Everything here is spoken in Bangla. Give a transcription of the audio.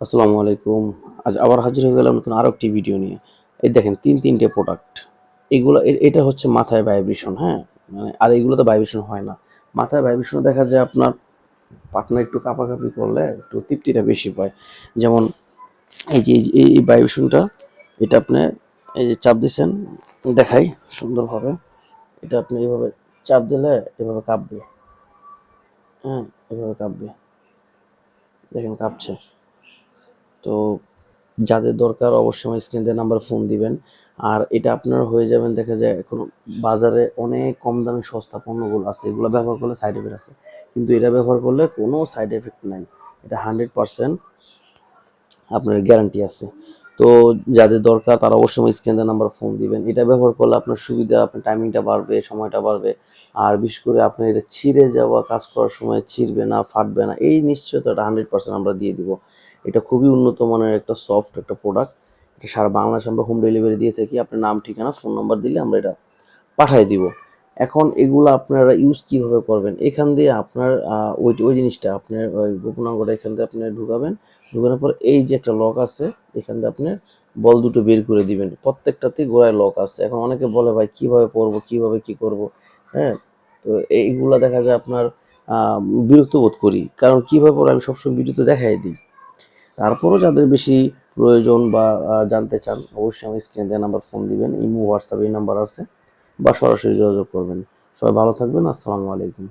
আসসালামু আলাইকুম। আজ আবার হাজির হয়ে গেলাম নতুন আরো একটি ভিডিও নিয়ে। এই দেখেন ৩-৩টে প্রোডাক্ট। এগুলো এটা হচ্ছে মাথায় ভাইব্রেশন, হ্যাঁ? আর এগুলোতে ভাইব্রেশন হয় না। মাথায় ভাইব্রেশন দেখা যায় আপনার পার্টনার একটু কাঁপাকাঁপি করলে একটু তৃপ্তিটা বেশি পায়। যেমন এই ভাইব্রেশনটা এটা আপনি এই যে চাপ দিছেন, দেখাই সুন্দরভাবে। এটা আপনি এভাবে চাপ দিলে এভাবে কাঁপবে, হ্যাঁ? এভাবে কাঁপবে। দেখেন কাঁপছে। তো যাদের দরকার অবশ্যই আমার স্ক্রিন দেওয়া নাম্বারে ফোন দিবেন। আর এটা আপনার হয়ে যাবেন, দেখা যায় এখন বাজারে অনেক কম দামে সস্তা পণ্যগুলো আছে। এগুলো ব্যবহার করলে সাইড এফেক্ট আছে। কিন্তু এটা ব্যবহার করলে কোনো সাইড এফেক্ট নাই। এটা 100% আপনার গ্যারান্টি আছে। তো যাদের দরকার তারা অবশ্যই আমার স্ক্রিন দেওয়া নাম্বারে ফোন দিবেন। এটা ব্যবহার করলে আপনার সুবিধা, আপনার টাইমিংটা বাড়বে, সময়টা বাড়বে। আর বিশেষ করে আপনার এটা ছিঁড়ে যাওয়া, কাজ করার সময় ছিঁড়বে না, ফাটবে না। এই নিশ্চয়তাটা 100% আমরা দিয়ে দিব। এটা খুবই উন্নত মানের একটা সফট একটা প্রোডাক্ট। এটা সারা বাংলাদেশে আমরা হোম ডেলিভারি দিয়ে থাকি। আপনার নাম, ঠিকানা, ফোন নাম্বার দিলে আমরা এটা পাঠায় দিব। এখন এগুলো আপনারা ইউজ কিভাবে করবেন? এখান দিয়ে আপনার ওই জিনিসটা আপনার ওই গোপনাঙ্গটা এখান দিয়ে আপনি ঢুকাবেন। ঢুকানোর পর এই যে একটা লক আছে, এখান দিয়ে আপনি বল দুটো বের করে দিবেন। প্রত্যেকটাতেই গোড়ায় লক আছে। এখন অনেকে বলে ভাই কিভাবে পড়বো, কিভাবে কি করব? হ্যাঁ? তো এইগুলা দেখা যায় আপনার আ বিরক্ত বোধ করি। কারণ কিভাবে পড়বো আমি সবসময় ভিডিওতে দেখাই দিই। তারপরও যাদের বেশি প্রয়োজন বা জানতে চান অবশ্যই আমার স্ক্রিনে দেওয়া নাম্বার ফোন দিবেন। ইমো, হোয়াটসঅ্যাপ এই নাম্বার আছে বা সরাসরি যোগাযোগ করবেন। সবাই ভালো থাকবেন। আসসালামু আলাইকুম।